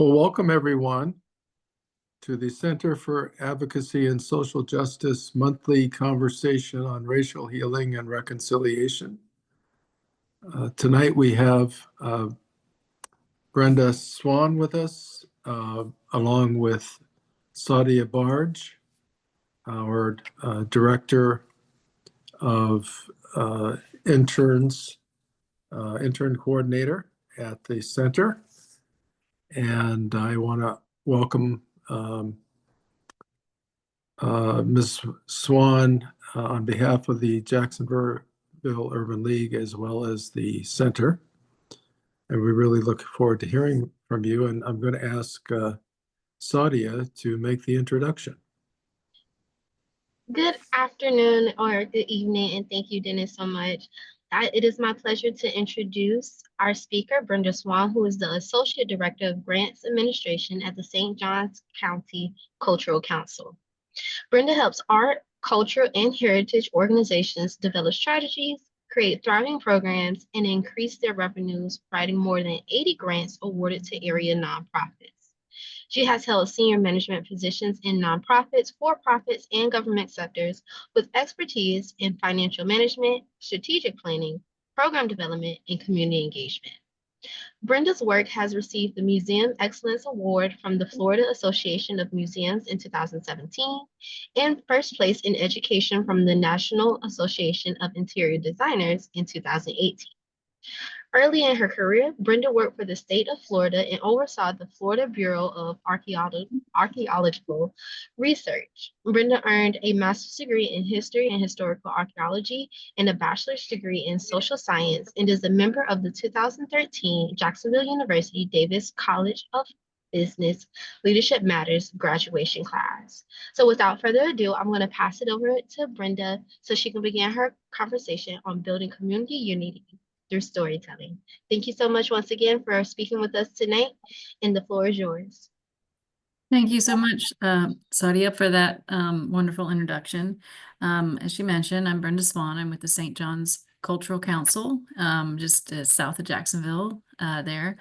Well, welcome everyone to the Center for Advocacy and Social Justice monthly conversation on racial healing and reconciliation. Tonight we have Brenda Swann with us, along with Sadia Barge, our Director of Interns, Intern Coordinator at the Center. And I want to welcome Ms. Swann on behalf of the Jacksonville Urban League as well as the Center. And we really look forward to hearing from you. And I'm going to ask Sadia to make the introduction. Good afternoon or good evening, and thank you, Dennis, so much. It is my pleasure to introduce our speaker, Brenda Swann, who is the Associate Director of Grants Administration at the St. Johns County Cultural Council. Brenda helps art, culture, and heritage organizations develop strategies, create thriving programs, and increase their revenues, providing more than 80 grants awarded to area nonprofits. She has held senior management positions in nonprofits, for-profits, and government sectors with expertise in financial management, strategic planning, program development, and community engagement. Brenda's work has received the Museum Excellence Award from the Florida Association of Museums in 2017 and first place in education from the National Association of Interior Designers in 2018. Early in her career, Brenda worked for the state of Florida and oversaw the Florida Bureau of Archaeological Research. Brenda earned a master's degree in history and historical archaeology and a bachelor's degree in social science and is a member of the 2013 Jacksonville University Davis College of Business Leadership Matters graduation class. So without further ado, I'm going to pass it over to Brenda so she can begin her conversation on building community unity through storytelling. Thank you so much once again for speaking with us tonight, and the floor is yours. Thank you so much, Sadia, for that wonderful introduction. As you mentioned, I'm Brenda Swann. I'm with the St. John's Cultural Council, just south of Jacksonville there.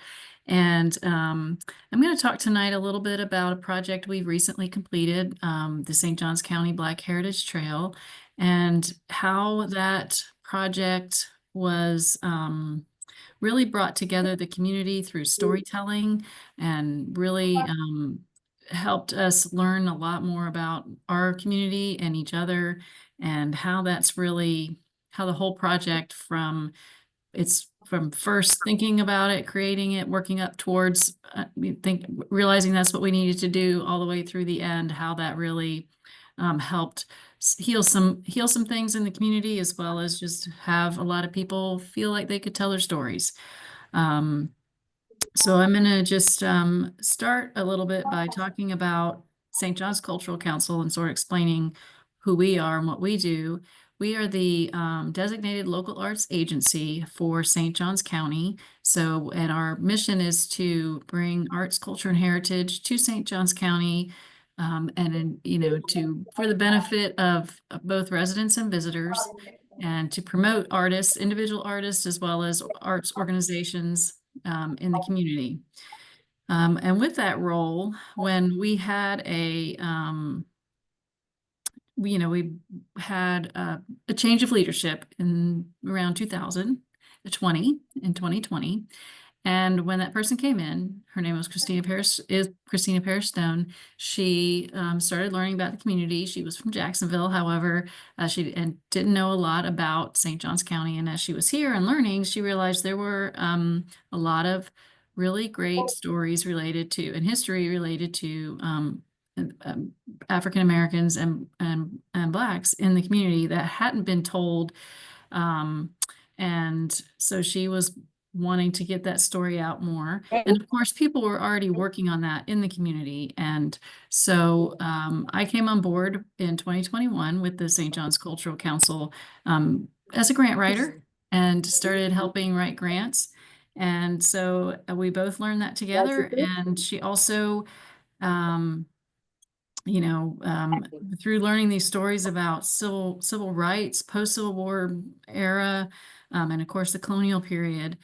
And I'm going to talk tonight a little bit about a project we've recently completed, the St. John's County Black Heritage Trail, and how that project was really brought together the community through storytelling and really helped us learn a lot more about our community and each other, and how that's really how the whole project from first thinking about it, creating it, working up towards realizing that's what we needed to do all the way through the end, how that really helped heal some things in the community, as well as just have a lot of people feel like they could tell their stories. So I'm going to just start a little bit by talking about St. John's Cultural Council and sort of explaining who we are and what we do. We are the designated local arts agency for St. John's County. So, and our mission is to bring arts, culture, and heritage to St. John's County, and for the benefit of both residents and visitors, and to promote artists, individual artists, as well as arts organizations in the community. And with that role, when we had we had a change of leadership in around 2020. And when that person came in, her name was Christina Parrish Stone. She started learning about the community. She was from Jacksonville, however, she didn't know a lot about St. John's County. And as she was here and learning, she realized there were a lot of really great stories related to and history related to African Americans and Blacks in the community that hadn't been told. And so she was wanting to get that story out more. And of course, people were already working on that in the community. And so I came on board in 2021 with the St. John's Cultural Council as a grant writer and started helping write grants. And so we both learned that together. And she also, through learning these stories about civil rights, post-Civil War era, and of course the colonial period,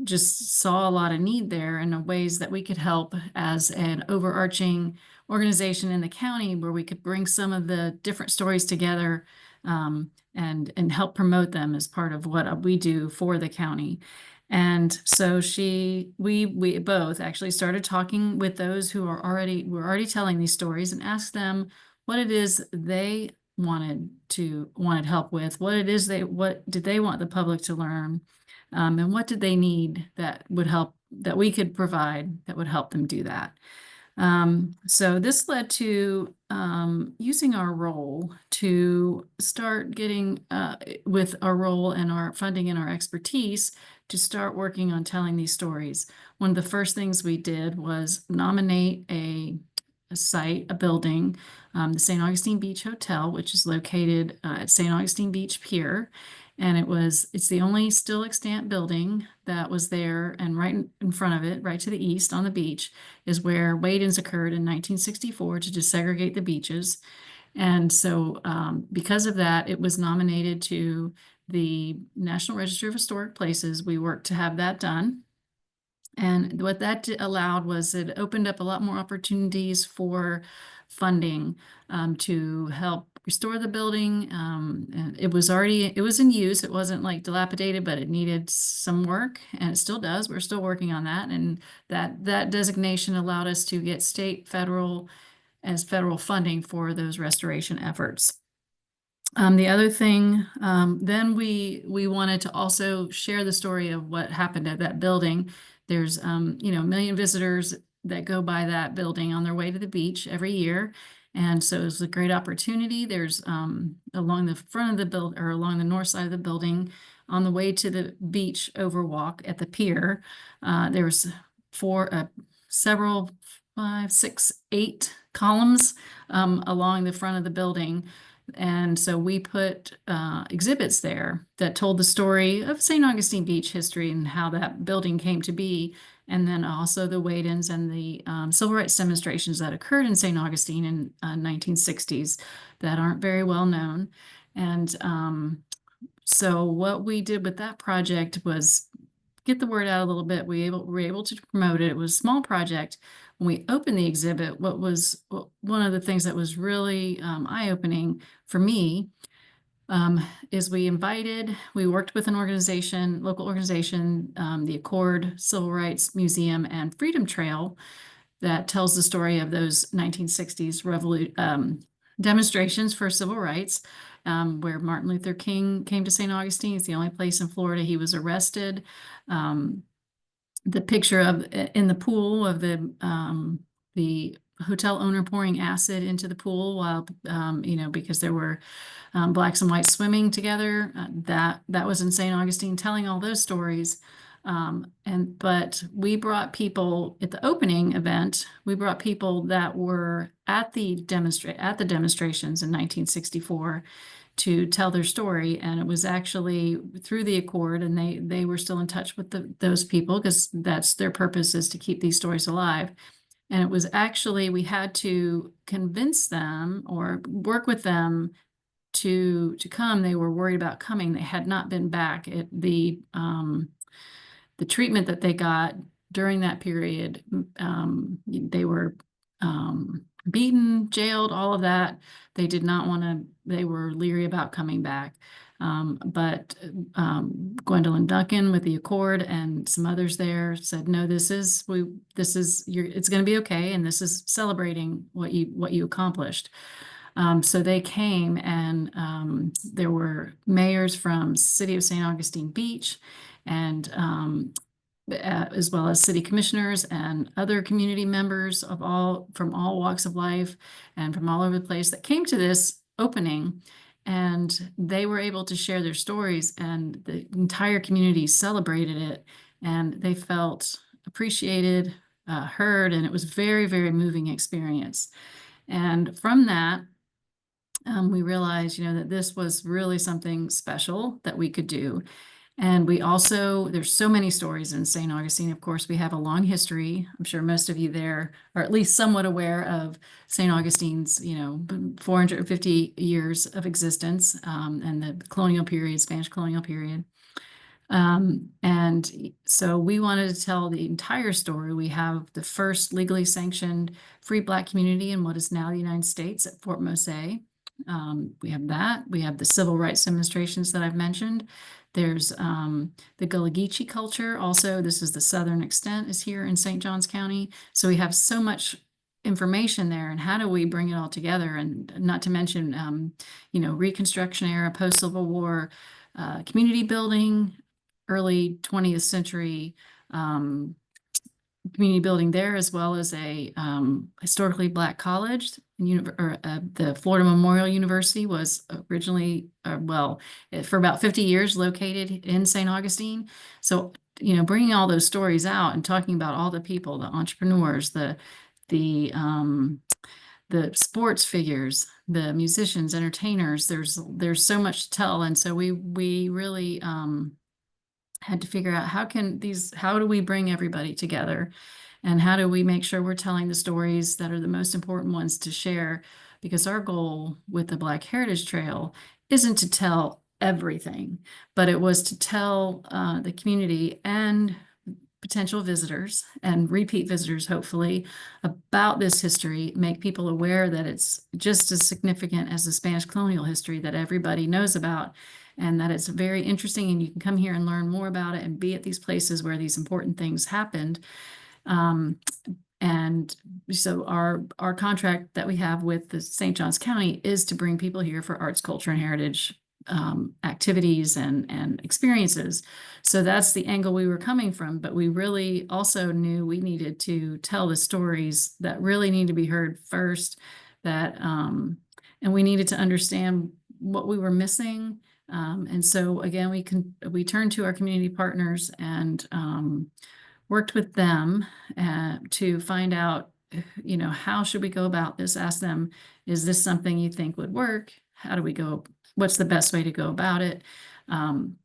just saw a lot of need there and ways that we could help as an overarching organization in the county where we could bring some of the different stories together and help promote them as part of what we do for the county. And so we both actually started talking with those who were already telling these stories and asked them what it is they wanted help with, what did they want the public to learn, and what did they need that we could provide that would help them do that. So this led to using our role to start getting with our role and our funding and our expertise to start working on telling these stories. One of the first things we did was nominate a building, the St. Augustine Beach Hotel, which is located at St. Augustine Beach Pier. And it's the only still extant building that was there, and right in front of it, right to the east on the beach, is where weigh-ins occurred in 1964 to desegregate the beaches. And so because of that, it was nominated to the National Register of Historic Places. We worked to have that done. And what that allowed was it opened up a lot more opportunities for funding to help restore the building. And it was in use. It wasn't like dilapidated, but it needed some work, and it still does. We're still working on that. And that designation allowed us to get state, federal funding for those restoration efforts. The other thing, then we wanted to also share the story of what happened at that building. There's, a million visitors that go by that building on their way to the beach every year. And so it's a great opportunity. There's along the front of the building, or along the north side of the building, on the way to the beach overwalk at the pier, there's several, 5, 6, 8 columns along the front of the building. And so we put exhibits there that told the story of St. Augustine Beach history and how that building came to be, and then also the weigh-ins and the civil rights demonstrations that occurred in St. Augustine in 1960s that aren't very well known. And so what we did with that project was get the word out a little bit. We were able to promote it. It was a small project. When we opened the exhibit, one of the things that was really eye-opening for me is we worked with an organization, local organization, the Accord Civil Rights Museum and Freedom Trail, that tells the story of those 1960s demonstrations for civil rights, where Martin Luther King came to St. Augustine. It's the only place in Florida he was arrested. The picture in the pool of the hotel owner pouring acid into the pool while, because there were blacks and whites swimming together. That was in St. Augustine, telling all those stories. But we brought people at the opening event. We brought people that were at the demonstrations in 1964 to tell their story, and it was actually through the Accord, and they were still in touch with those people because that's their purpose, is to keep these stories alive. And it was actually, we had to convince them or work with them to come. They were worried about coming. They had not been back. The treatment that they got during that period, they were beaten, jailed, all of that. They did not want to, they were leery about coming back. But Gwendolyn Duncan with the Accord and some others there said, no, it's going to be okay. And this is celebrating what you accomplished. So they came, and there were mayors from City of St. Augustine Beach, and as well as city commissioners and other community members from all walks of life and from all over the place that came to this opening. And they were able to share their stories, and the entire community celebrated it, and they felt appreciated, heard, and it was very, very moving experience. And from that, we realized, that this was really something special that we could do. And there's so many stories in St. Augustine. Of course, we have a long history. I'm sure most of you there are at least somewhat aware of St. Augustine's, 450 years of existence, and the colonial period, Spanish colonial period. And so we wanted to tell the entire story. We have the first legally sanctioned free Black community in what is now the United States at Fort Mose. We have that. We have the civil rights demonstrations that I've mentioned. There's the Gullah Geechee culture. Also, this is the southern extent is here in St. Johns County. So we have so much information there, and how do we bring it all together? And not to mention, Reconstruction era, post-Civil War, community building, early 20th century community building there, as well as a historically Black college. The Florida Memorial University was originally, for about 50 years located in St. Augustine. So, bringing all those stories out and talking about all the people, the entrepreneurs, the sports figures, the musicians, entertainers, there's so much to tell. And so we really had to figure out how do we bring everybody together, and how do we make sure we're telling the stories that are the most important ones to share? Because our goal with the Black Heritage Trail isn't to tell everything, but it was to tell the community and potential visitors and repeat visitors, hopefully, about this history, make people aware that it's just as significant as the Spanish colonial history that everybody knows about, and that it's very interesting, and you can come here and learn more about it and be at these places where these important things happened. And so our contract that we have with the St. Johns County is to bring people here for arts, culture, and heritage activities and experiences. So that's the angle we were coming from, but we really also knew we needed to tell the stories that really need to be heard first, and we needed to understand what we were missing. And so again, we turned to our community partners and worked with them to find out, how should we go about this? Ask them, is this something you think would work? How do we go? What's the best way to go about it? And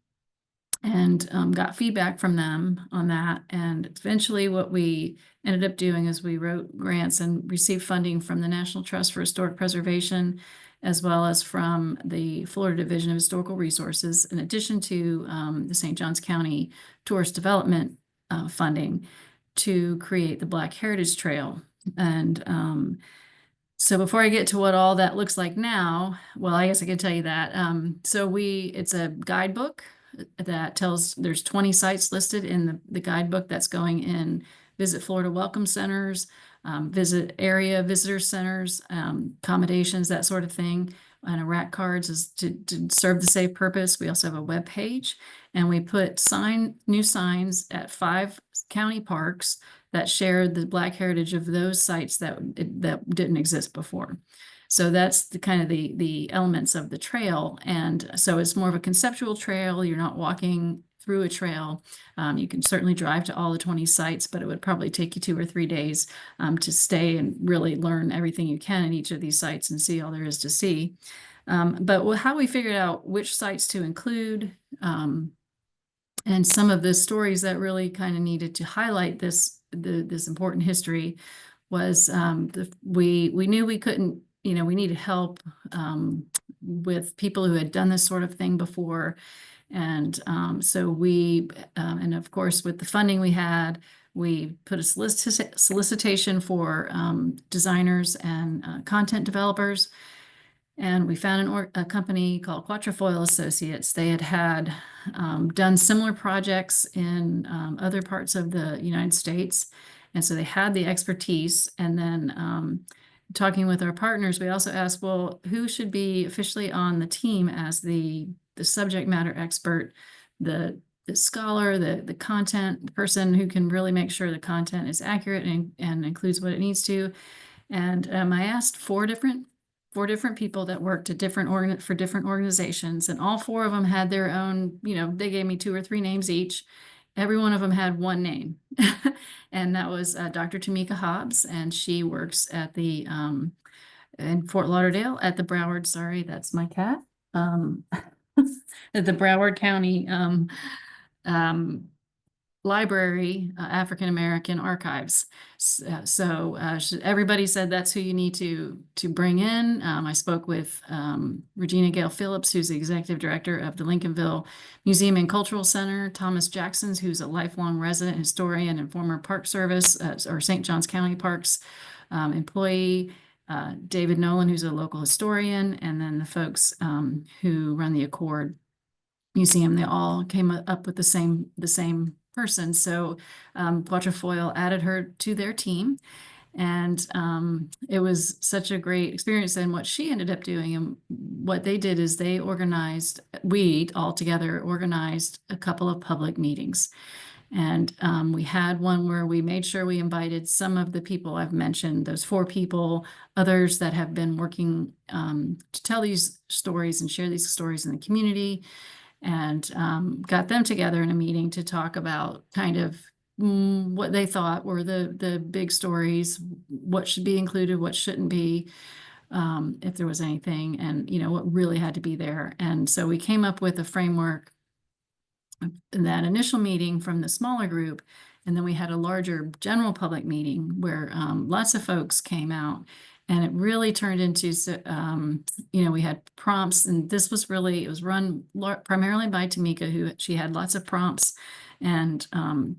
got feedback from them on that. And eventually what we ended up doing is we wrote grants and received funding from the National Trust for Historic Preservation, as well as from the Florida Division of Historical Resources, in addition to the St. Johns County Tourist Development funding, to create the Black Heritage Trail. And so before I get to what all that looks like now, well, I guess I can tell you that. It's a guidebook that there's 20 sites listed in the guidebook that's going in Visit Florida Welcome Centers, visit area visitor centers, accommodations, that sort of thing. And Iraq cards is to serve the same purpose. We also have a web page, and we put new signs at 5 county parks that share the Black heritage of those sites that didn't exist before. So that's the elements of the trail. And so it's more of a conceptual trail. You're not walking through a trail. You can certainly drive to all the 20 sites, but it would probably take you 2 or 3 days to stay and really learn everything you can in each of these sites and see all there is to see. But how we figured out which sites to include, and some of the stories that really kind of needed to highlight this important history was we knew we couldn't, we needed help with people who had done this sort of thing before. And so and of course, with the funding we had, we put a solicitation for designers and content developers. And we found a company called Quatrefoil Associates. They had done similar projects in other parts of the United States. And so they had the expertise. And then talking with our partners, we also asked, well, who should be officially on the team as the subject matter expert, the scholar, the content person who can really make sure the content is accurate and includes what it needs to. And I asked four different people that worked at for different organizations, and all 4 of them had their own, they gave me 2 or 3 names each. Every one of them had one name. And that was Dr. Tamika Hobbs, and she works at in Fort Lauderdale at the Broward, sorry, that's my cat, at the Broward County library, African American archives. Everybody said that's who you need to bring in. I spoke with Regina Gale Phillips, who's the executive director of the Lincolnville Museum and Cultural Center, Thomas Jackson, who's a lifelong resident historian and former Park Service or St. Johns County Parks employee, David Nolan, who's a local historian, and then the folks who run the Accord Museum. They all came up with the same person. So Quatrefoil added her to their team, and it was such a great experience. And what she ended up doing and what they did is we all together organized a couple of public meetings. And we had one where we made sure we invited some of the people I've mentioned, those 4 people, others that have been working to tell these stories and share these stories in the community, and got them together in a meeting to talk about kind of what they thought were the big stories, what should be included, what shouldn't be, if there was anything, and what really had to be there. And so we came up with a framework in that initial meeting from the smaller group, and then we had a larger general public meeting where lots of folks came out, and it really turned into we had prompts, and this was it was run primarily by Tamika, she had lots of prompts and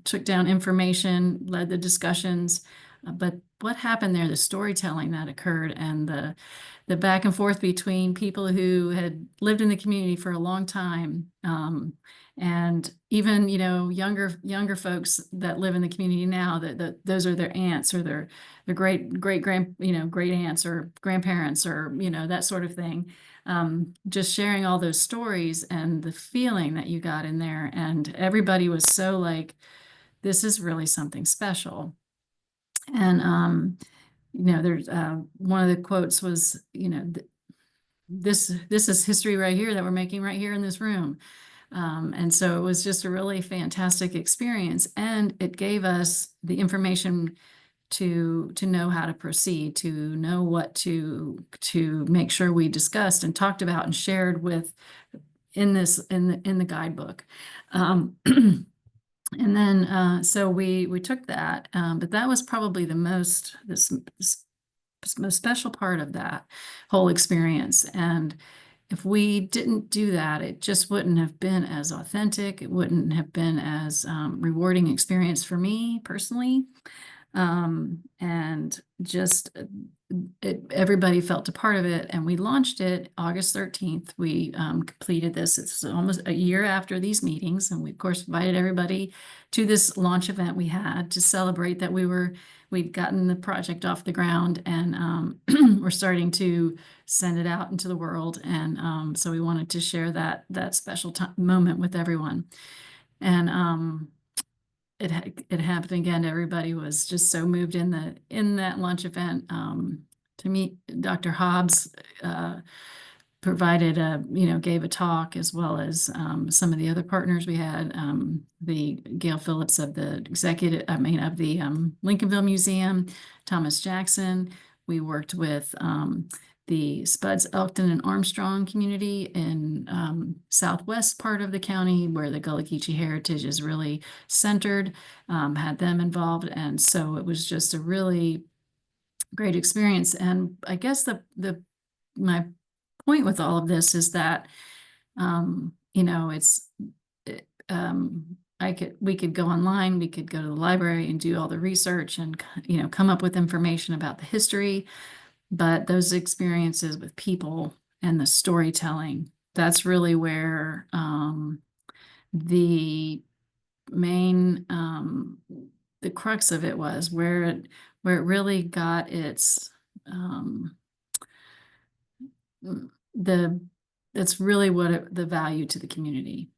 took down information, led the discussions. But what happened there, the storytelling that occurred, and the back and forth between people who had lived in the community for a long time, and even younger folks that live in the community now, that those are their aunts or their great aunts or grandparents, or that sort of thing. Just sharing all those stories and the feeling that you got in there, and everybody was so like, this is really something special. And there's one of the quotes was, this is history right here that we're making right here in this room. And so it was just a really fantastic experience, and it gave us the information to know how to proceed, to know what to make sure we discussed and talked about and shared with in the guidebook. And then so we took that, but that was probably the most special part of that whole experience. And if we didn't do that, it just wouldn't have been as authentic. It wouldn't have been as rewarding experience for me personally. And just everybody felt a part of it, and we launched it August 13th. We completed this. It's almost a year after these meetings, and we of course invited everybody to this launch event we had to celebrate that we'd gotten the project off the ground, and we're starting to send it out into the world. And so we wanted to share that special moment with everyone. And it happened again. Everybody was just so moved in that lunch event to meet Dr. Hobbs. Provided gave a talk, as well as some of the other partners we had. The Gail Phillips of the Lincolnville Museum, Thomas Jackson. We worked with the Spuds, Elkton, and Armstrong community in southwest part of the county, where the Gullah Geechee heritage is really centered, had them involved. And so it was just a really great experience. And I guess my point with all of this is that we could go online, we could go to the library and do all the research and come up with information about the history. But those experiences with people and the storytelling, that's really where the main the crux of it was, where it really got its that's really what the value to the community,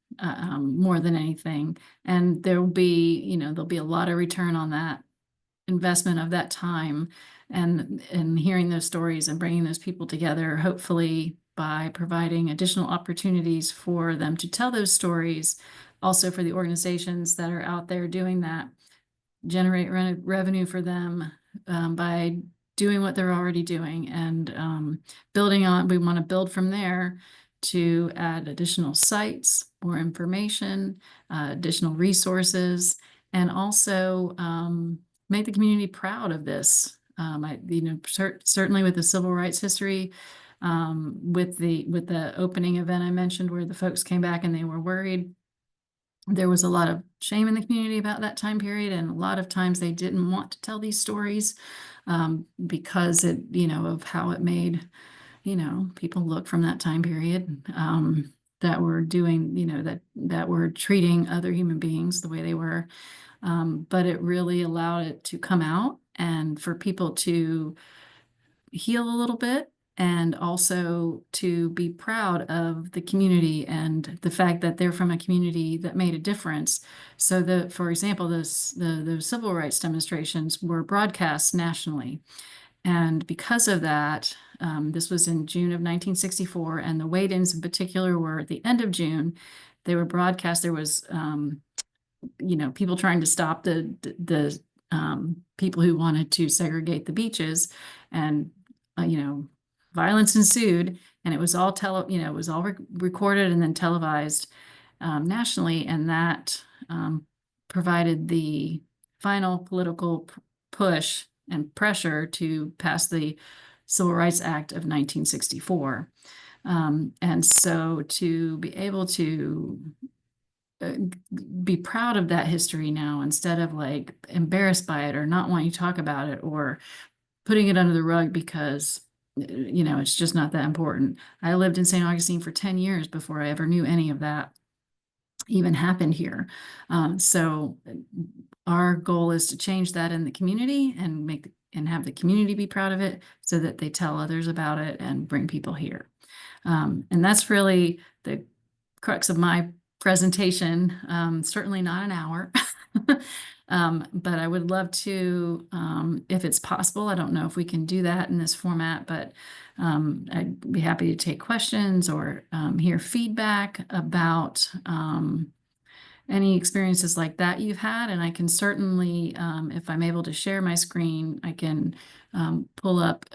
more than anything. And there'll be a lot of return on that investment of that time, and hearing those stories and bringing those people together, hopefully by providing additional opportunities for them to tell those stories, also for the organizations that are out there doing that, generate revenue for them by doing what they're already doing, and building on. We want to build from there to add additional sites, more information, additional resources, and also make the community proud of this. Certainly with the civil rights history, with the opening event I mentioned where the folks came back and they were worried, there was a lot of shame in the community about that time period, and a lot of times they didn't want to tell these stories because of how it made people look from that time period, that were doing that were treating other human beings the way they were. But it really allowed it to come out and for people to heal a little bit, and also to be proud of the community and the fact that they're from a community that made a difference. So for example, the civil rights demonstrations were broadcast nationally. And because of that, this was in June of 1964, and the wait-ins in particular were at the end of June. They were broadcast. There was people trying to stop the people who wanted to segregate the beaches, and violence ensued, and it was all recorded and then televised nationally, and that provided the final political push and pressure to pass the Civil Rights Act of 1964. And so to be able to be proud of that history now, instead of like embarrassed by it or not wanting to talk about it or putting it under the rug because it's just not that important. I lived in St. Augustine for 10 years before I ever knew any of that even happened here. So our goal is to change that in the community and have the community be proud of it so that they tell others about it and bring people here. And that's really the crux of my presentation. Certainly not an hour. But I would love to, if it's possible, I don't know if we can do that in this format, but I'd be happy to take questions or hear feedback about any experiences like that you've had. And I can certainly, if I'm able to share my screen, I can pull up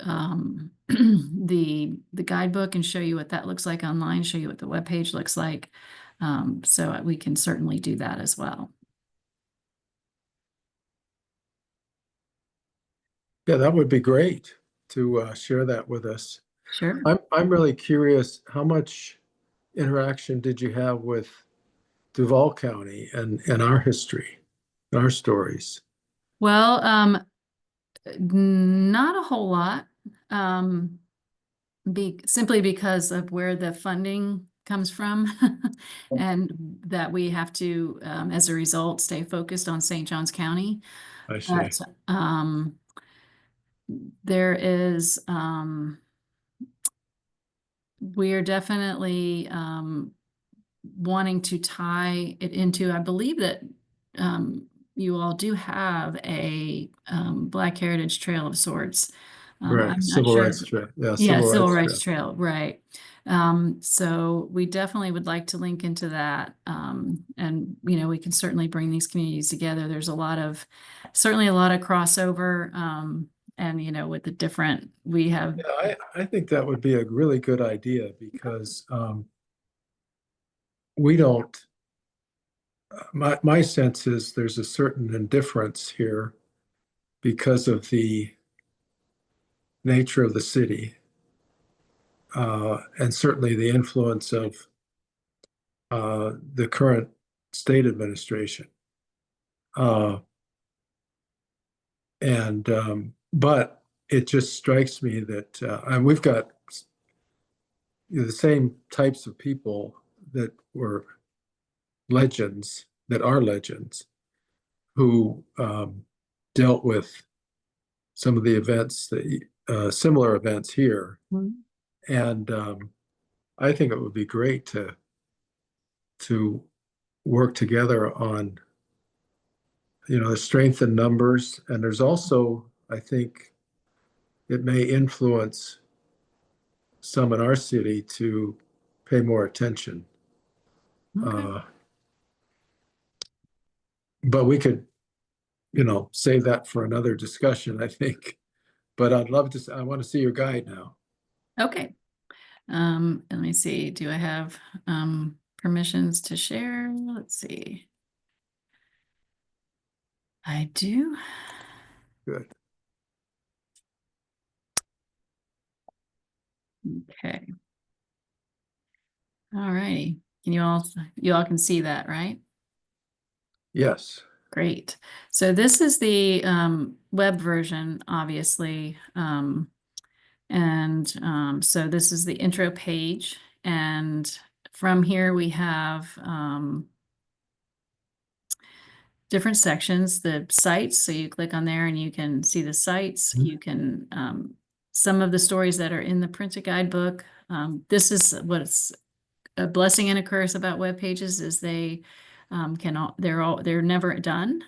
the guidebook and show you what that looks like online, show you what the webpage looks like. So we can certainly do that as well. Yeah, that would be great to share that with us. Sure. I'm really curious, how much interaction did you have with Duval County and our history, our stories? Well, not a whole lot, simply because of where the funding comes from, and that we have to, as a result, stay focused on St. Johns County. I see. But there is, we're definitely wanting to tie it into, I believe that you all do have a Black Heritage Trail of sorts. Right, I'm not Civil sure. Rights Trail. Yeah, Yeah, Civil Rights Rights Trail, right. So we definitely would like to link into that. And we can certainly bring these communities together. There's certainly a lot of crossover. And with the different, we have. Yeah, I think that would be a really good idea because we don't, my sense is there's a certain indifference here because of the nature of the city, and certainly the influence of the current state administration. But it just strikes me that and we've got the same types of people that were legends, that are legends, who dealt with some of the events, similar events here. Mhm. And I think it would be great to work together on, the strength in numbers. And there's also, I think, it may influence some in our city to pay more attention. Okay. But we could, save that for another discussion, I think. But I want to see your guide now. Okay. Let me see. Do I have permissions to share? Let's see. I do. Good. Okay. All righty. You all can see that, right? Yes. Great. So this is the web version, obviously. So this is the intro page. And from here we have different sections, the sites. So you click on there and you can see the sites. Mhm. You can, some of the stories that are in the printed guidebook. This is what's a blessing and a curse about web pages is they they're never done.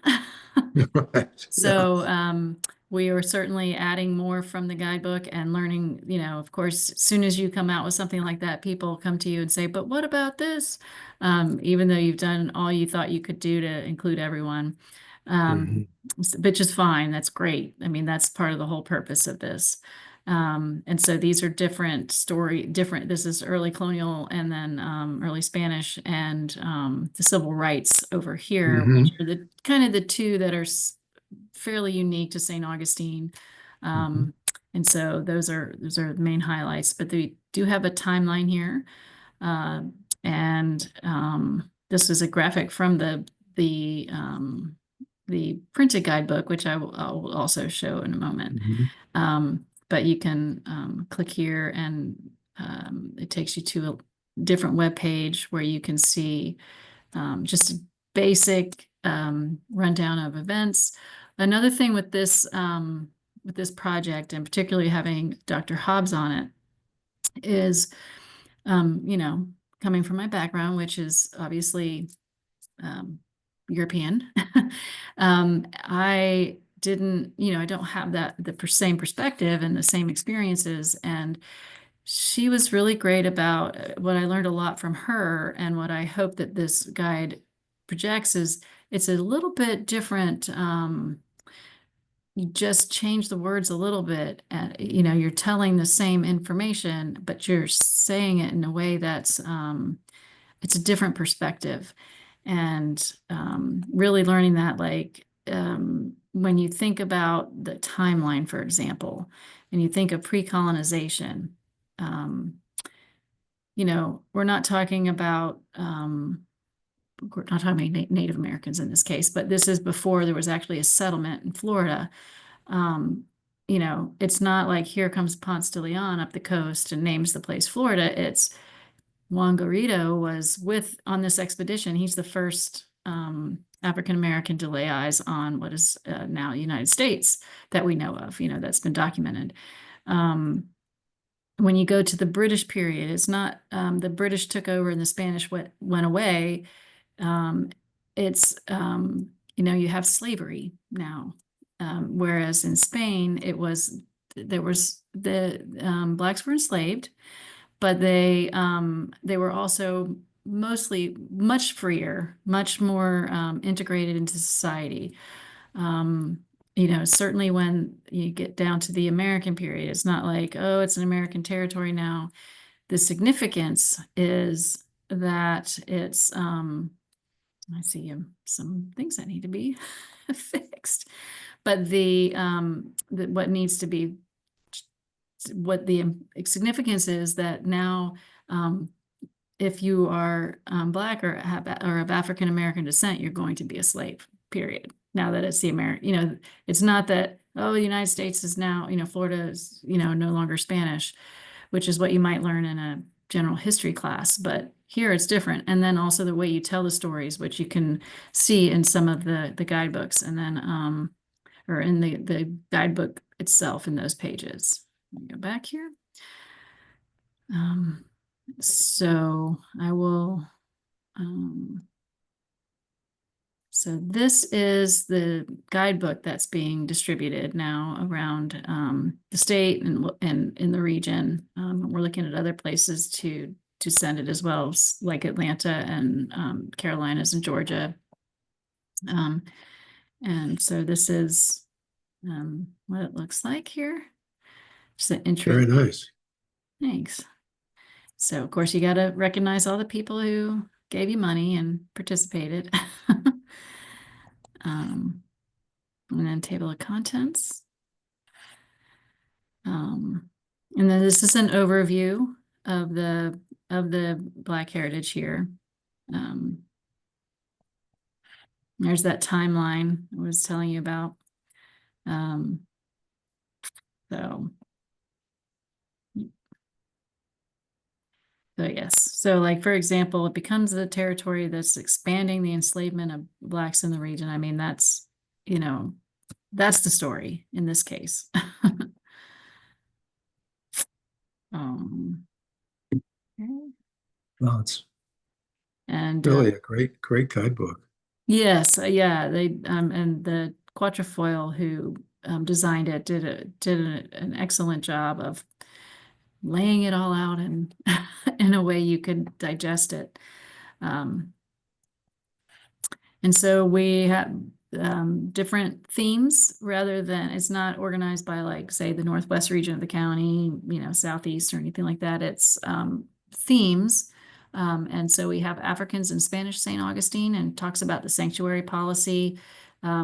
Right. Yeah. So we are certainly adding more from the guidebook and learning, of course, as soon as you come out with something like that, people come to you and say, but what about this? Even though you've done all you thought you could do to include everyone, Mhm. which is fine. That's great. I mean, that's part of the whole purpose of this. And so these are this is early colonial and then early Spanish and the civil rights over here, which Mhm. are the kind of the two that are fairly unique to St. Augustine. Mhm. And so those are the main highlights, but they do have a timeline here. And this is a graphic from the printed guidebook, which I'll also show in a moment. Mhm. But you can click here and it takes you to a different web page where you can see just a basic rundown of events. Another thing with this project, and particularly having Dr. Hobbs on it, is coming from my background, which is obviously European. I didn't, I don't have the same perspective and the same experiences. And she was really great about what I learned a lot from her. And what I hope that this guide projects is it's a little bit different. You just change the words a little bit. And, you're telling the same information, but you're saying it in a way that's it's a different perspective. And really learning that, like, when you think about the timeline, for example, and you think of pre-colonization, we're not talking about Native Americans in this case, but this is before there was actually a settlement in Florida. Um, it's not like here comes Ponce de Leon up the coast and names the place Florida. It's Juan Garrido was on this expedition. He's the first African American to lay eyes on what is now the United States that we know of, that's been documented. When you go to the British period, it's not the British took over and the Spanish went away. It's you have slavery now, whereas in Spain the blacks were enslaved, but they were also mostly much freer, much more integrated into society. Certainly when you get down to the American period, it's not like, oh, it's an American territory now. The significance is that it's I see some things that need to be fixed, but what needs to be, what the significance is that now, if you are Black or of African American descent, you're going to be a slave, period. Now that it's the American, it's not that, oh, the United States is now, Florida is, no longer Spanish, which is what you might learn in a general history class. But here it's different. And then also the way you tell the stories, which you can see in some of the guidebooks, and then, or in the guidebook itself in those pages. Let me go back here. So I will, so this is the guidebook that's being distributed now around the state and in the region. We're looking at other places to send it as well, like Atlanta and Carolinas and Georgia. And so this is what it looks like here. Just an intro. Very nice. Thanks. So of course you got to recognize all the people who gave you money and participated. And then table of contents. And then this is an overview of the Black heritage here. There's that timeline I was telling you about. So yes, so like, for example, it becomes a territory that's expanding the enslavement of Blacks in the region. I mean, that's, that's the story in this case. Okay. Well, it's And really a great guidebook. yes, yeah, they and the quatrefoil who designed it did an excellent job of laying it all out in in a way you could digest it. And so we have different themes rather than, it's not organized by, like, say, the Northwest region of the county, Southeast or anything like that. It's themes. And so we have Africans in Spanish St. Augustine, and talks about the sanctuary policy,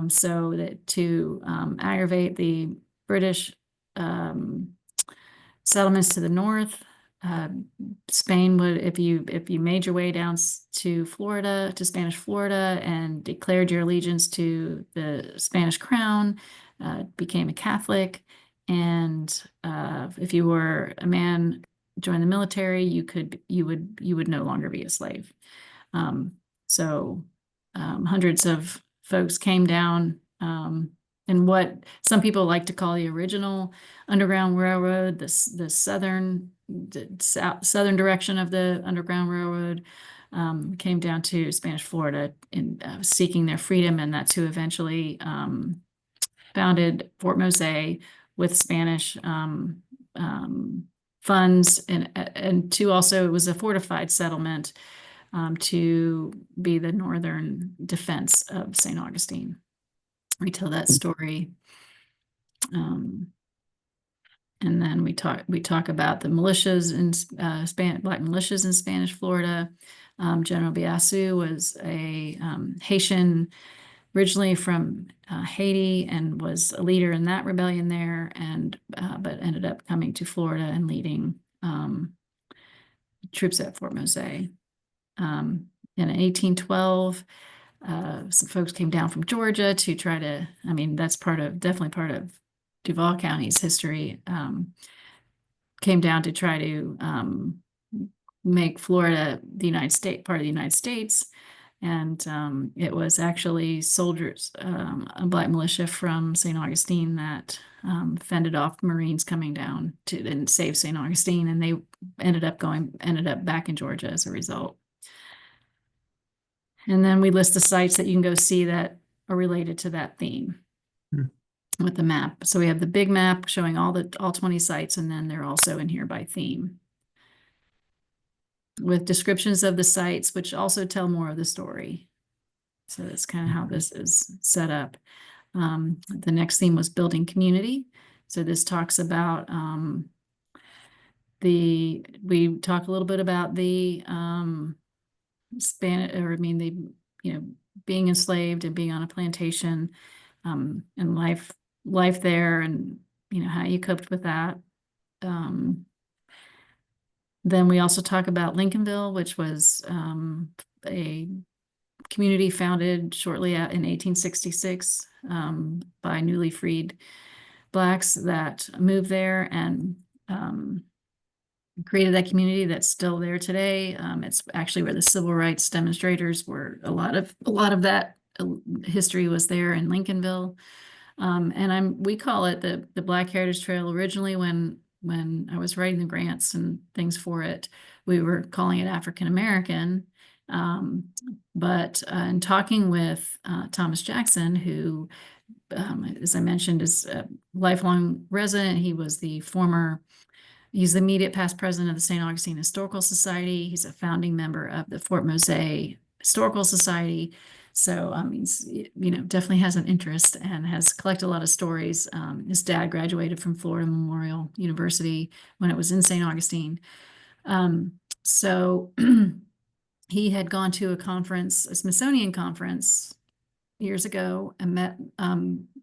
so that to aggravate the British settlements to the north. Spain would, if you made your way down to Florida, to Spanish Florida, and declared your allegiance to the Spanish crown, became a Catholic, and if you were a man, joined the military, you would no longer be a slave. So hundreds of folks came down, and what some people like to call the original Underground Railroad, the southern direction of the Underground Railroad, came down to Spanish Florida in seeking their freedom, and that's who eventually founded Fort Mose with Spanish funds, and to also, it was a fortified settlement to be the northern defense of St. Augustine. We tell that story. And then we talk about the militias in Black militias in Spanish Florida. General Biasu was a Haitian, originally from Haiti, and was a leader in that rebellion there, and but ended up coming to Florida and leading troops at Fort Mose. In 1812, some folks came down from Georgia to try to, that's definitely part of Duval County's history, came down to try to make Florida the United States, part of the United States. And it was actually soldiers, a Black militia from St. Augustine, that fended off Marines coming down to and save St. Augustine, and they ended up back in Georgia as a result. And then we list the sites that you can go see that are related to that theme with the map. So we have the big map showing all 20 sites, and then they're also in here by theme, with descriptions of the sites, which also tell more of the story. So that's kind of how this is set up. The next theme was building community. So this talks about we talk a little bit about the being enslaved and being on a plantation, and life there, and how you coped with that. Then we also talk about Lincolnville, which was a community founded shortly in 1866 by newly freed Blacks that moved there and created that community that's still there today. It's actually where the civil rights demonstrators were. A lot of that history was there in Lincolnville. And we call it the Black Heritage Trail. Originally, when I was writing the grants and things for it, we were calling it African American. But in talking with Thomas Jackson, who, as I mentioned, is a lifelong resident, he's the immediate past president of the St. Augustine Historical Society. He's a founding member of the Fort Mose Historical Society. So he's, definitely has an interest and has collected a lot of stories. His dad graduated from Florida Memorial University when it was in St. Augustine. So he had gone to a Smithsonian conference years ago, and met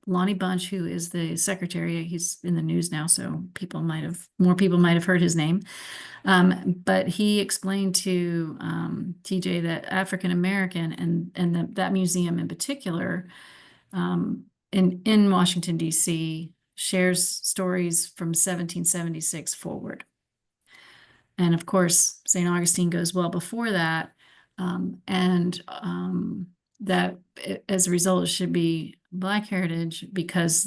Lonnie Bunch, who is the secretary. He's in the news now, so more people might have heard his name. But he explained to TJ that African American and that museum in particular in Washington, D.C. shares stories from 1776 forward. And of course, St. Augustine goes well before that. That as a result, it should be Black heritage because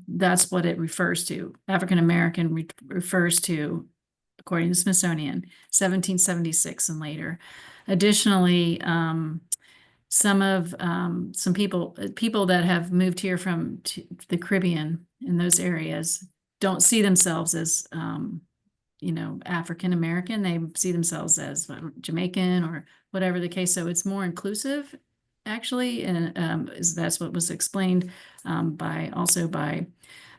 that's what it refers to. African American refers to, according to the Smithsonian, 1776 and later. Additionally, some people that have moved here from the Caribbean in those areas don't see themselves as African American. They see themselves as Jamaican or whatever the case. So it's more inclusive, actually, and that's what was explained by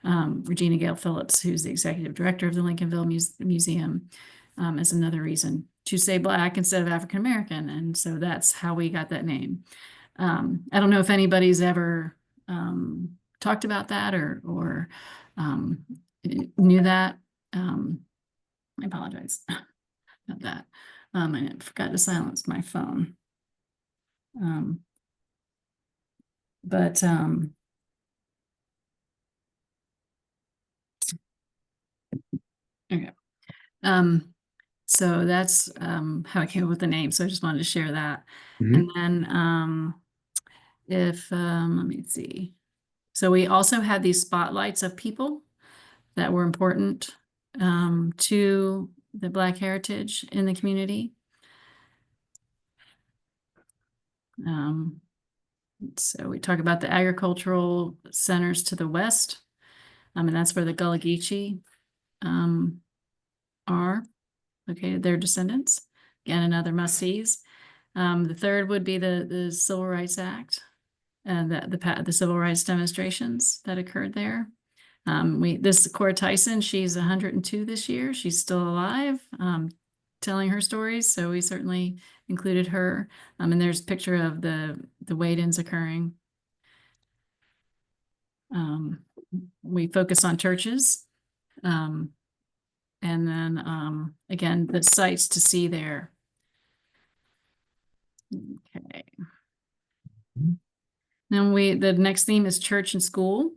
Regina Gale Phillips, who's the executive director of the Lincolnville Museum, as another reason to say Black instead of African American, and so that's how we got that name. I don't know if anybody's ever talked about that or knew that. I apologize about that. I forgot to silence my phone. Okay. So that's how I came up with the name. So I just wanted to share that. Mhm. And then let me see. So we also had these spotlights of people that were important to the Black heritage in the community. So we talk about the agricultural centers to the west, and that's where the Gullah Geechee are located, their descendants. Again, another must-sees. The third would be the Civil Rights Act and the civil rights demonstrations that occurred there. This Cora Tyson, she's 102 this year. She's still alive, telling her stories. So we certainly included her. And there's a picture of the wade-ins occurring. We focus on churches. And then again, the sites to see there. Okay. Then the next theme is church and school.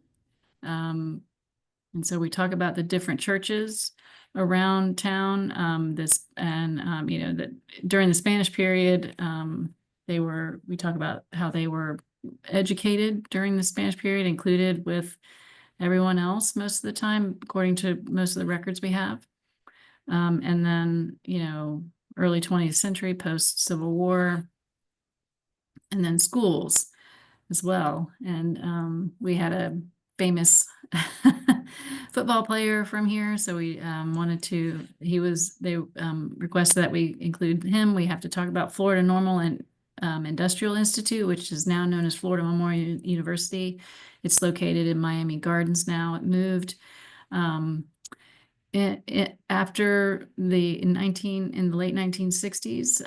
And so we talk about the different churches around town. That during the Spanish period, we talk about how they were educated during the Spanish period, included with everyone else most of the time, according to most of the records we have. And then, early 20th century, post-Civil War, and then schools as well. And we had a famous football player from here, so we they requested that we include him. We have to talk about Florida Normal and Industrial Institute, which is now known as Florida Memorial University. It's located in Miami Gardens now. It moved after in the late 1960s,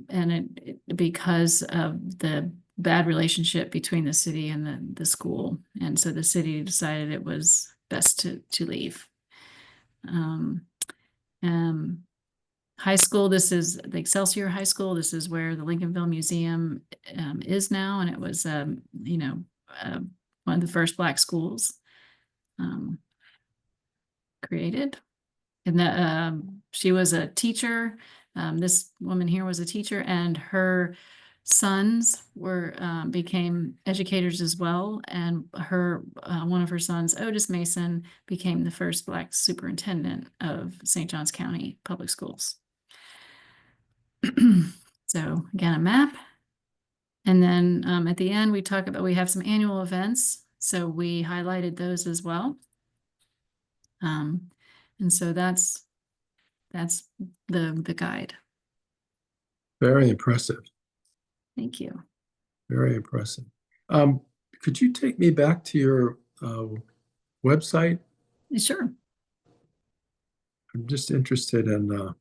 and because of the bad relationship between the city and the school, and so the city decided it was best to leave. High school, this is the Excelsior High School. This is where the Lincolnville Museum is now, and it was one of the first Black schools created. And she was a teacher. This woman here was a teacher, and her sons became educators as well. And one of her sons, Otis Mason, became the first Black superintendent of St. Johns County Public Schools. So again, a map. And then at the end, we have some annual events. So we highlighted those as well. And so that's the guide. Very impressive. Thank you. Very impressive. Could you take me back to your website? Sure. I'm just interested in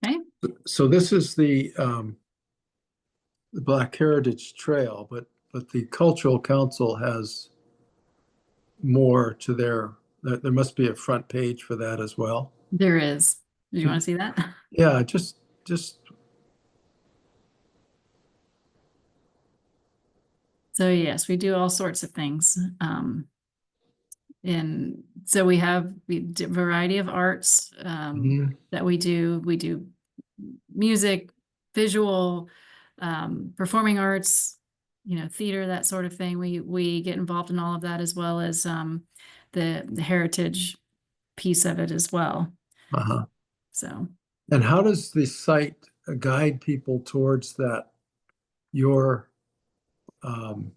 Okay. So this is the Black Heritage Trail, but the Cultural Council has more to there must be a front page for that as well. There is. Do you want to see that? Yeah, just So yes, we do all sorts of things. And so we have a variety of arts mhm, that we do. We do music, visual, performing arts, theater, that sort of thing. We get involved in all of that, as well as the heritage piece of it as well. uh-huh. So And how does the site guide people towards your um,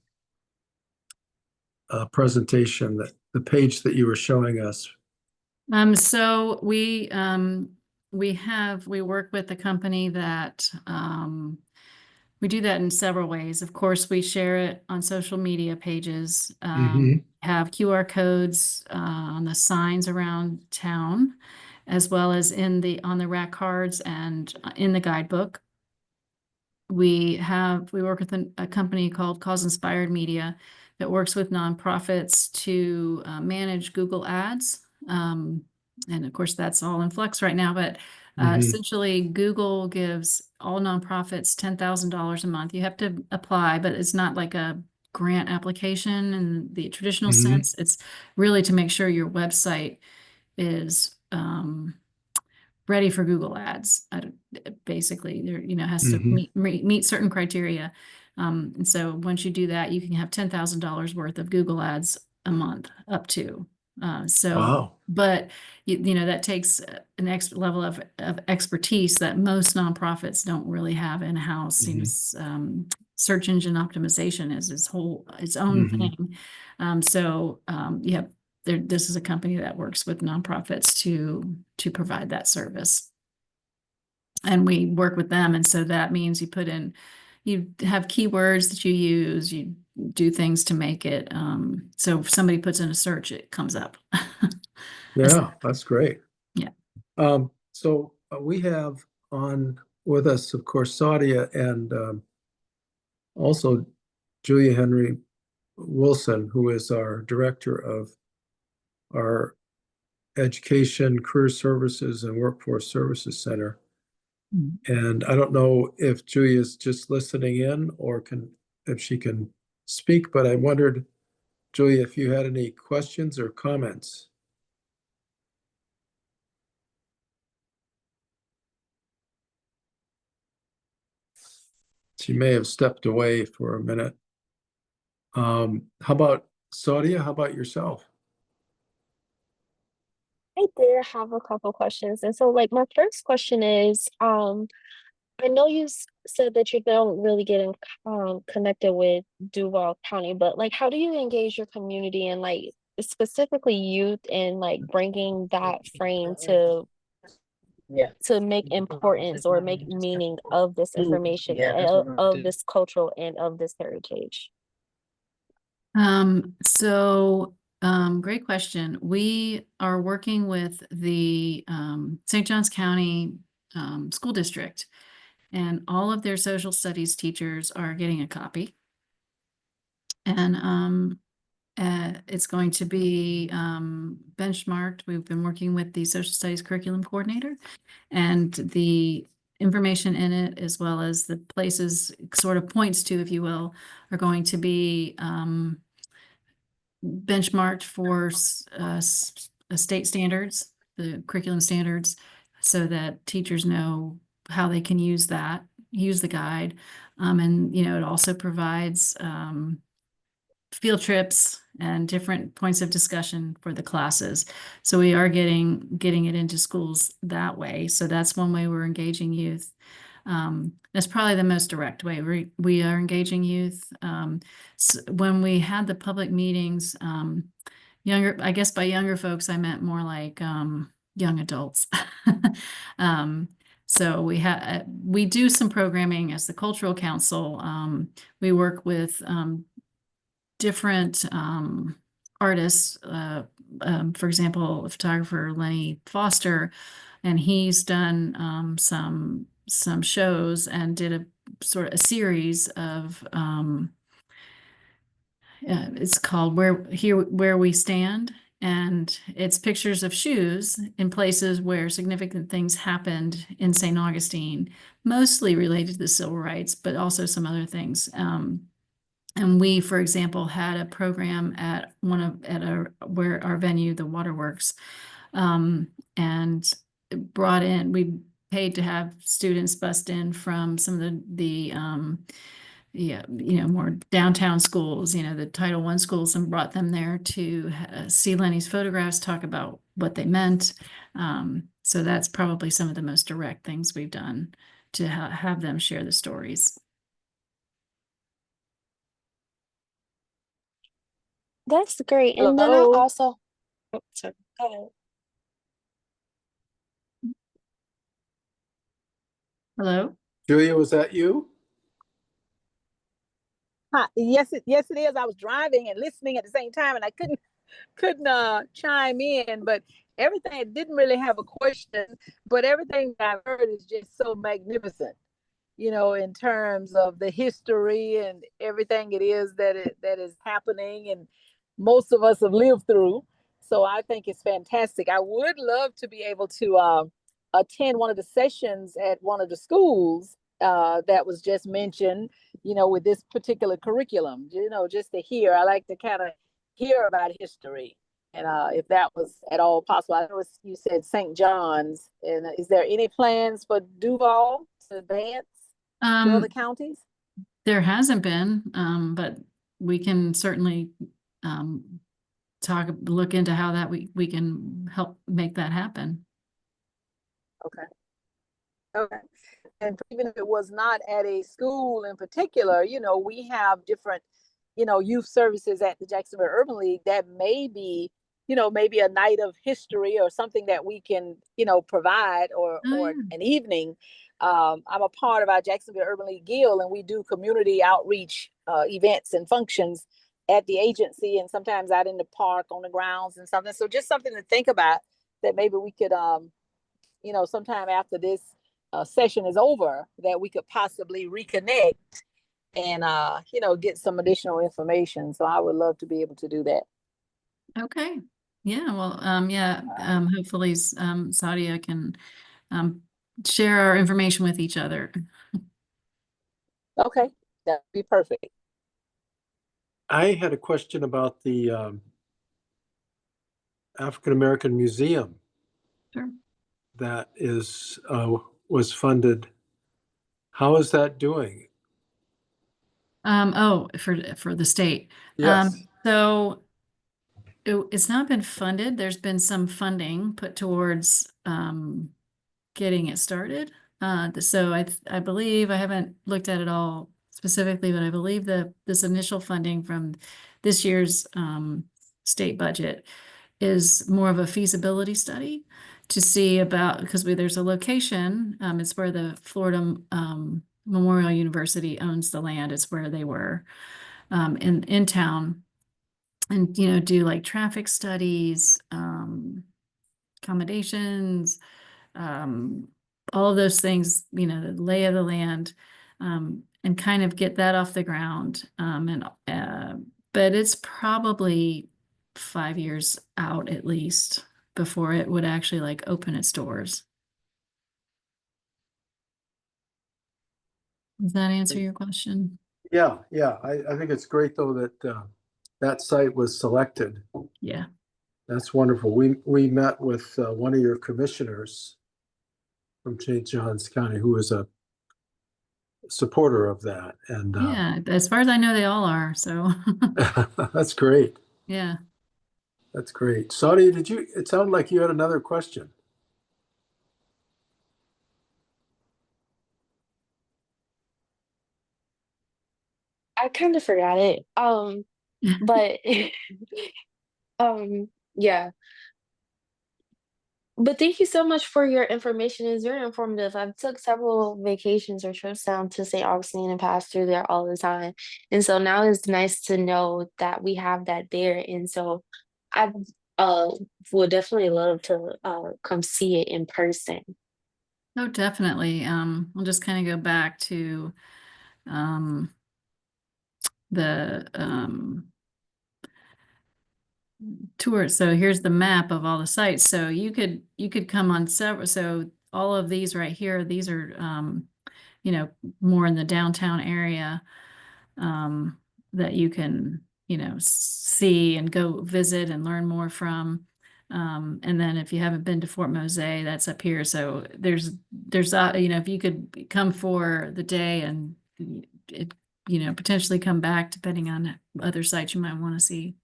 presentation, that the page that you were showing us? so we work with a company that we do that in several ways. Of course, we share it on social media pages, Mm-hmm. have QR codes on the signs around town, as well as on the rack cards and in the guidebook. We work with a company called Cause Inspired Media that works with nonprofits to manage Google Ads. And of course, that's all in flux right now, but Mm-hmm. essentially Google gives all nonprofits $10,000 a month. You have to apply, but it's not like a grant application in the traditional Mm-hmm. sense. It's really to make sure your website is ready for Google Ads. Basically, there has to Mm-hmm. meet certain criteria. And so once you do that, you can have $10,000 worth of Google Ads a month up to. Wow. But that takes an extra level of expertise that most nonprofits don't really have in-house. Mm-hmm. Search engine optimization is its own Mm-hmm. thing. This is a company that works with nonprofits to provide that service. And we work with them. And so that means you have keywords that you use, you do things to make it. So if somebody puts in a search, it comes up. Yeah, that's great. Yeah. So we have on with us, of course, Sadia and also Julia Henry Wilson, who is our director of our Education, Career Services, and Workforce Services Center. Mm. And I don't know if Julia's just listening in or if she can speak, but I wondered, Julia, if you had any questions or comments. She may have stepped away for a minute. How about Sadia? How about yourself? I did have a couple questions. And so like my first question is, I know you said that you don't really get connected with Duval County, but like how do you engage your community and like specifically youth and like bringing that frame to make importance or make meaning of this information, of this cultural and of this heritage? Great question. We are working with the St. Johns County School District, and all of their social studies teachers are getting a copy. And it's going to be benchmarked. We've been working with the social studies curriculum coordinator, and the information in it, as well as the places sort of points to, if you will, are going to be benchmarked for state standards, the curriculum standards, so that teachers know how they can use the guide. And it also provides field trips and different points of discussion for the classes. So we are getting it into schools that way. So that's one way we're engaging youth. That's probably the most direct way we are engaging youth. So when we had the public meetings, I guess by younger folks, I meant more like young adults. So we do some programming as the Cultural Council. We work with different artists. For example, a photographer, Lenny Foster, and he's done some some shows and did a sort of a series of it's called Where We Stand, and it's pictures of shoes in places where significant things happened in St. Augustine, mostly related to the civil rights, but also some other things. And we, for example, had a program at where our venue, the Waterworks, and we paid to have students bust in from some of the more downtown schools, the Title I schools, and brought them there to see Lenny's photographs, talk about what they meant. So that's probably some of the most direct things we've done to have them share the stories. That's great. And then I Hello. also, oh, sorry, go ahead. Hello? Julia, was that you? Hi. Yes, it is. I was driving and listening at the same time, and I couldn't chime in. But everything, I didn't really have a question, but everything that I've heard is just so magnificent. In terms of the history and everything it is that is happening, and most of us have lived through. So I think it's fantastic. I would love to be able to attend one of the sessions at one of the schools that was just mentioned, with this particular curriculum, just to hear. I like to kind of hear about history. And if that was at all possible. I know you said St. John's. And is there any plans for Duval to advance to other counties? There hasn't been, but we can certainly look into how that we can help make that happen. Okay. And even if it was not at a school in particular, we have different, youth services at the Jacksonville Urban League that may be, maybe a night of history or something that we can, provide or an evening. I'm a part of our Jacksonville Urban League Guild, and we do community outreach events and functions at the agency, and sometimes out in the park on the grounds and something. So just something to think about, that maybe we could, sometime after this session is over, that we could possibly reconnect and get some additional information. So I would love to be able to do that. Okay. Yeah. Well, hopefully Sadia can share our information with each other. Okay, that'd be perfect. I had a question about the African American Museum. Sure. That was funded. How is that doing? For the state. Yes. So it's not been funded. There's been some funding put towards getting it started. So I believe, I haven't looked at it all specifically, but I believe that this initial funding from this year's state budget is more of a feasibility study to see about, because there's a location, it's where the Florida Memorial University owns the land. It's where they were in town, and do like traffic studies, accommodations, all of those things, the lay of the land, and kind of get that off the ground. But it's probably 5 years out at least before it would actually like open its doors. Does that answer your question? Yeah. I think it's great though that that site was selected. Yeah. That's wonderful. We met with one of your commissioners from St. Johns County, who is a supporter of that. And Yeah, as far as I know, they all are. So that's great. yeah. That's great. Saudi, it sounded like you had another question. I kind of forgot it. But yeah. But thank you so much for your information. It's very informative. I've took several vacations or trips down to St. Augustine and passed through there all the time. And so now it's nice to know that we have that there. And so I would definitely love to come see it in person. Oh, definitely. We'll just kind of go back to the tour. So here's the map of all the sites. So you could come on several. So all of these right here, these are you know, more in the downtown area that you can, you know, see and go visit and learn more from. And then if you haven't been to Fort Mose, that's up here. So there's you know, if you could come for the day and it, you know, potentially come back depending on other sites you might want to see.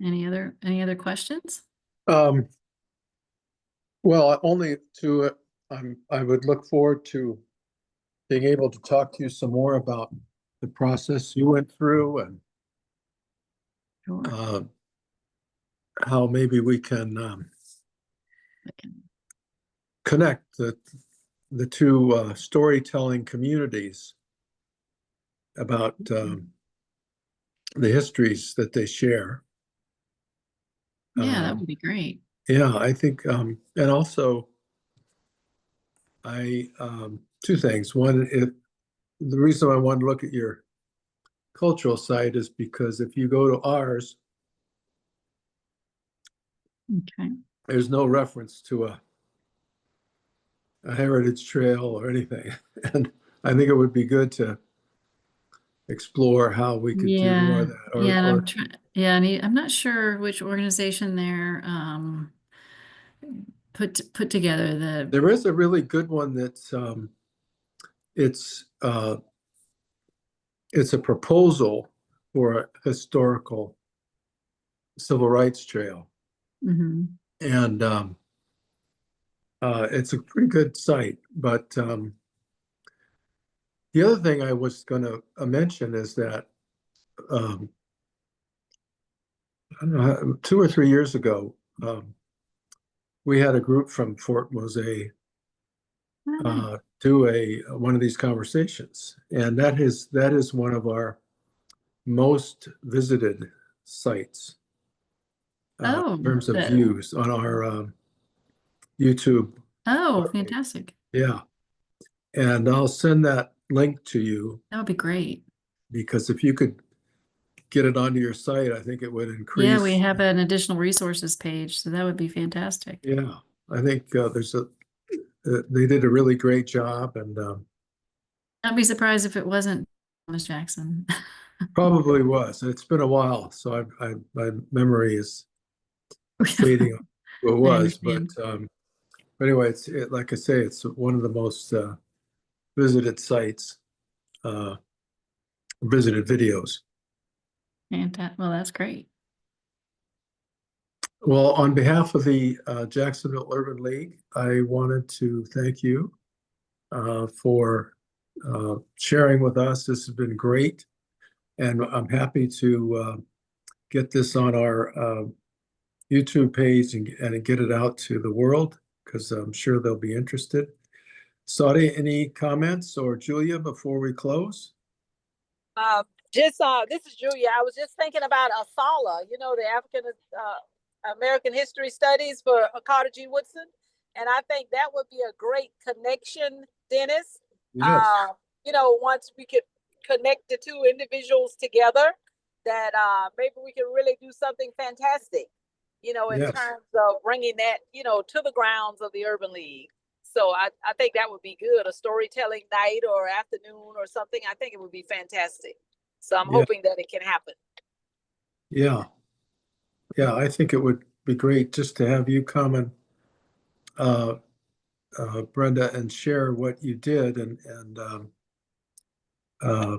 Any other questions? Well, only to, I would look forward to being able to talk to you some more about the process you went through and Sure. how maybe we can Okay. connect the two storytelling communities about the histories that they share. Yeah, that would be great. Yeah, I think, and also two things. One, if the reason I wanted to look at your cultural site is because if you go to ours, Okay. there's no reference to a heritage trail or anything. And I think it would be good to explore how we could do more Yeah, of that. yeah, and I'm trying. Yeah, and I'm not sure which organization they're put together the. There is a really good one that's it's uh, it's a proposal for a historical civil rights trail, Mhm. and it's a pretty good site. But the other thing I was going to mention is that um, I don't know, 2 or 3 years ago, we had a group from Fort Mose Oh, nice. do one of these conversations, and that is one of our most visited sites Oh, in terms of views on our YouTube. fantastic. Yeah, and I'll send that link to you That would be great. because if you could get it onto your site, I think it would Yeah, we increase. have an additional resources page, so that would be fantastic. Yeah, I think they did a really great job, and I'd be surprised if it wasn't Thomas Jackson. probably was. It's been a while, so my memory is fading on who it I was, understand. but anyway, like I say, it's one of the most visited sites, uh, visited videos. Fantastic. Well, that's great. Well, on behalf of the Jacksonville Urban League, I wanted to thank you for sharing with us. This has been great, and I'm happy to get this on our YouTube page and get it out to the world because I'm sure they'll be interested. Saudi, any comments, or Julia before we close? This is Julia. I was just thinking about ASALA, the African American History Studies for Carter G. Woodson. And I think that would be a great connection, Dennis. Yes. Once we could connect the two individuals together, that maybe we can really do something fantastic, in Yes. terms of bringing that, to the grounds of the Urban League. So I think that would be good, a storytelling night or afternoon or something. I think it would be fantastic. So I'm hoping that it can happen. Yeah. Yeah, I think it would be great just to have you come and Brenda, and share what you did and uh,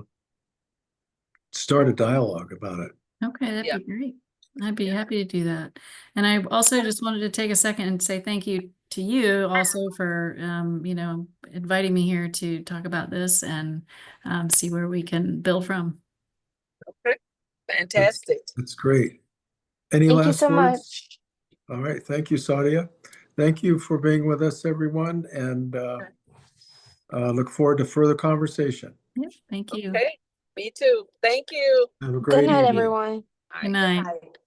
start a dialogue about it. Okay, that'd Yeah. be great. I'd be happy to do that. And I also just wanted to take a second and say thank you to you also for, inviting me here to talk about this and see where we can build from. Okay. Fantastic. That's great. Any Thank you last so words? much. All right. Thank you, Sadia. Thank you for being with us, everyone, and look forward to further conversation. Yep, thank you. Okay. Me too. Thank you. Have a Good great night, evening. everyone. All Good right, night. night.